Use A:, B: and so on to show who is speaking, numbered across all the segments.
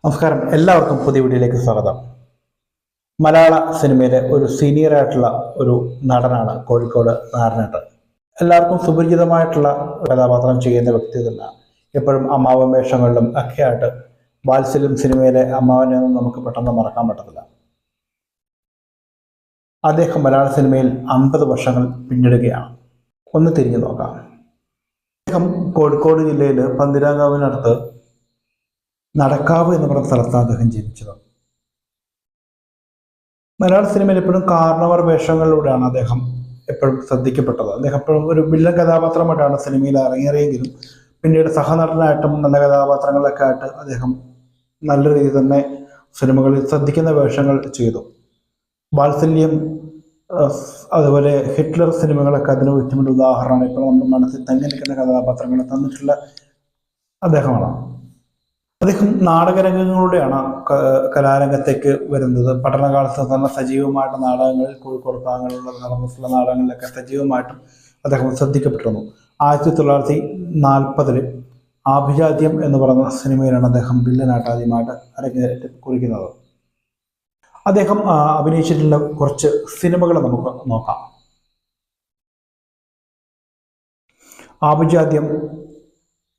A: നമസ്കാരം, എല്ലാവർക്കും പുതിയ വീഡിയോയിലേക്ക് സ്വാഗതം. മലയാള സിനിമയിലെ ഒരു സീനിയർ ആയിട്ടുള്ള ഒരു നടനാണ് കോഴിക്കോട് നാരായണേട്ടൻ. എല്ലാവർക്കും സുപരിചിതമായിട്ടുള്ള കഥാപാത്രം ചെയ്യുന്ന വ്യക്തി തന്നെ. എപ്പോഴും അമ്മാവൻ വേഷങ്ങളിലും ഒക്കെ ആയിട്ട് വാത്സല്യം സിനിമയിലെ അമ്മാവനെയൊന്നും നമുക്ക് പെട്ടെന്ന് മറക്കാൻ പറ്റത്തില്ല. അദ്ദേഹം മലയാള സിനിമയിൽ 50 വർഷങ്ങൾ പിന്നിടുകയാണ്. ഒന്ന് തിരിഞ്ഞു നോക്കാം. അദ്ദേഹം കോഴിക്കോട് ജില്ലയിൽ പന്തിരാങ്കാവിനടുത്ത് നടക്കാവ് എന്ന് പറയുന്ന സ്ഥലത്താണ് അദ്ദേഹം ജനിച്ചത്. മലയാള സിനിമയിൽ എപ്പോഴും കാരണവർ വേഷങ്ങളിലൂടെയാണ് അദ്ദേഹം എപ്പോഴും ശ്രദ്ധിക്കപ്പെട്ടത്. അദ്ദേഹം എപ്പോഴും ഒരു വില്ലൻ കഥാപാത്രമായിട്ടാണ് സിനിമയിൽ ഇറങ്ങിയെങ്കിലും പിന്നീട് സഹനടനായിട്ടും നല്ല കഥാപാത്രങ്ങളിലൊക്കെ ആയിട്ട് അദ്ദേഹം നല്ല രീതിയിൽ തന്നെ സിനിമകളിൽ ശ്രദ്ധിക്കുന്ന വേഷങ്ങൾ ചെയ്തു. വാത്സല്യം, അതുപോലെ ഹിറ്റ്ലർ സിനിമകളൊക്കെ അതിന് ഏറ്റവും വലിയ ഉദാഹരണമാണ്. ഇപ്പോൾ നമ്മുടെ മനസ്സിൽ തങ്ങി നിൽക്കുന്ന കഥാപാത്രങ്ങൾ തന്നിട്ടുള്ള അദ്ദേഹമാണ്. അദ്ദേഹം നാടകരംഗങ്ങളിലൂടെയാണ് കലാരംഗത്തേക്ക് വരുന്നത്. പഠനകാലത്ത് തന്നെ സജീവമായിട്ട് നാടകങ്ങളിൽ, കോഴിക്കോട് ഭാഗങ്ങളിലുള്ള നടന്നിട്ടുള്ള നാടകങ്ങളിലൊക്കെ സജീവമായിട്ടും അദ്ദേഹം ശ്രദ്ധിക്കപ്പെട്ടിരുന്നു. 1940 ആഭിജാത്യം എന്ന് പറയുന്ന സിനിമയിലാണ് അദ്ദേഹം വില്ലനായിട്ട് ആദ്യമായിട്ട് അരങ്ങേറ്റ കുറിക്കുന്നത്. അദ്ദേഹം അഭിനയിച്ചിട്ടുള്ള കുറച്ച് സിനിമകൾ നമുക്ക് നോക്കാം. ആഭിജാത്യം,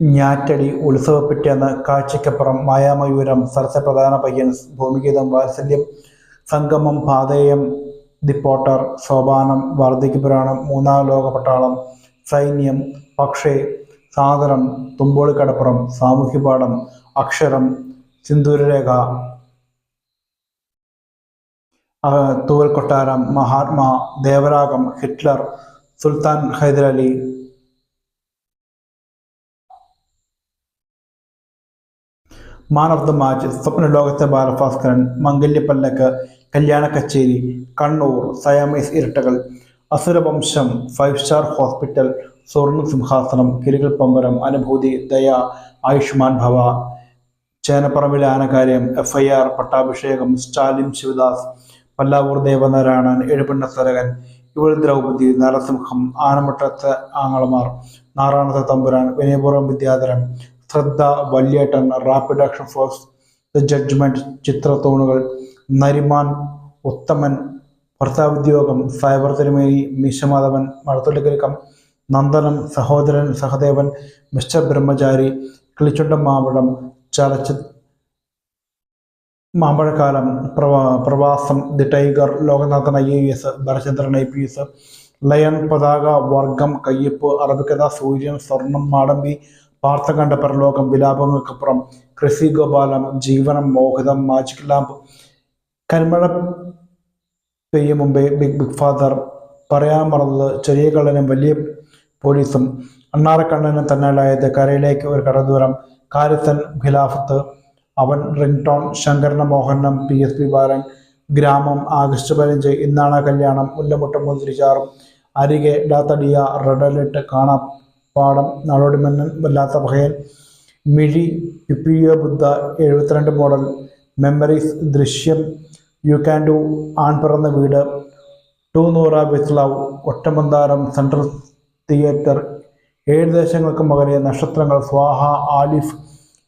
A: ഞാറ്റടി, ഉത്സവപ്പിറ്റേന്ന്, കാഴ്ചയ്ക്കപ്പുറം, മായാമയൂരം, സരസപ്രധാന പയ്യൻ, ഭൂമിഗീതം, വാത്സല്യം, സംഗമം, പാതേയം, ദി പോട്ടർ, സോപാനം, വാർദ്ധക്യ പുരാണം, മൂന്നാം ലോക പട്ടാളം, സൈന്യം, പക്ഷേ, സാദരം, തുമ്പോളിക്കടപ്പുറം, സാമൂഹ്യപാഠം, അക്ഷരം, Sindoorarekha, Thooval Kottaram, Mahatma, Devaragam, Hitler, Sulthan Hyderali, man of the match, സ്വപ്നലോകത്തെ ബാലഭാസ്കരൻ, മംഗല്യപ്പല്ലക്ക്, കല്യാണ കച്ചേരി, കണ്ണൂർ, സയാമീസ് ഇരട്ടകൾ, അസുരവംശം, 5 സ്റ്റാർ ഹോസ്പിറ്റൽ, സ്വർണ്ണ സിംഹാസനം, കിരികൾ പമ്പരം, അനുഭൂതി, ദയ, ആയുഷ്മാൻ ഭവ, ചേനപ്പറമ്പിലെ ആനക്കാര്യം, FIR, പട്ടാഭിഷേകം, സ്റ്റാലിൻ ശിവദാസ്, പല്ലാവൂർ ദേവനാരായണൻ, എഴുപണ്ണ സരകൻ, ഇവൾ ദ്രൗപദി, നരസിംഹം, ആനമുട്ടത്തെ ആങ്ങളമാർ, നാറാണത്തെ തമ്പുരാൻ, Vinayapuram Vidyadharan, Shraddha, Valyettan, rapid action force, the judgement, ചിത്രത്തൂണുകൾ, നരിമാൻ, ഉത്തമൻ, ഭർത്താവുദ്യോഗം, സൈബർ തിരുമേനി, മീശമാധവൻ, മഴത്തുള്ളിക്കിലുക്കം, നന്ദനം, സഹോദരൻ, സഹദേവൻ, മിസ്റ്റർ ബ്രഹ്മചാരി, കിളിച്ചുണ്ടൻ മാമ്പഴം, മാമ്പഴക്കാലം, പ്രവാസം, the tiger, Lokanathan IAS, Bharachandran IPS, lion, പതാക, വർഗം, കയ്യപ്പ്, അറബിക്കഥ, സൂര്യൻ, സ്വർണം, മാടമ്പി, പാർത്ഥകണ്ഠ, പരലോകം, വിലാപങ്ങൾക്കപ്പുറം, ക്രിസി ഗോപാലം, ജീവനം, മോഹിതം, മാജിക് ലാമ്പ്, കരിമഴ പെയ്യും മുമ്പേ, ബിഗ് ഫാദർ, പറയാൻ മറന്നത്, ചെറിയ കള്ളനും വലിയ പോലീസും, അണ്ണാറക്കണ്ണനും തന്നാലായത്, കരയിലേക്ക് ഒരു കടദൂരം, കാര്യസ്ഥൻ, ഖിലാഫത്ത്, അവൻ, റിംഗ് ടോൺ, ശങ്കരന മോഹനം, PSP ബാലൻ, ഗ്രാമം, ആഗസ്റ്റ് 15, ഇന്നാണ് കല്യാണം, മുല്ലമുട്ടം മുന്തിരിച്ചാറും, അരികെ, ഡാത്തടിയ, റെഡ് അലേർട്ട്, കാണാം പാടം, നാടോടിമന്നൻ, വല്ലാത്ത പഹയൻ, മിഴി, പിപ്പിയോ ബുദ്ധ, 72 മോഡൽ, മെമ്മറീസ്, ദൃശ്യം, യു ക്യാൻ ഡു, ആൺ പിറന്ന വീട്, ടു നൂറ ബിസ്ലാവ്, ഒറ്റമന്താരം, സെൻട്രൽ തിയേറ്റർ, 7 ദേശങ്ങൾക്ക് മകനെ, നക്ഷത്രങ്ങൾ, സ്വാഹ, ആലിഫ്,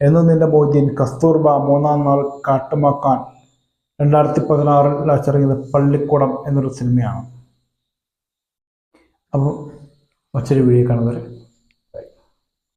A: എന്ന് നിന്റെ മോദ്യൻ, കസ്തൂർബ, 3-ാം നാൾ, കാട്ടുമക്കാൻ, 2016 ലാച്ചിറങ്ങിയത് പള്ളിക്കൂടം എന്നൊരു സിനിമയാണ്. അപ്പോൾ മറ്റൊരു വീഡിയോ കാണുന്നത്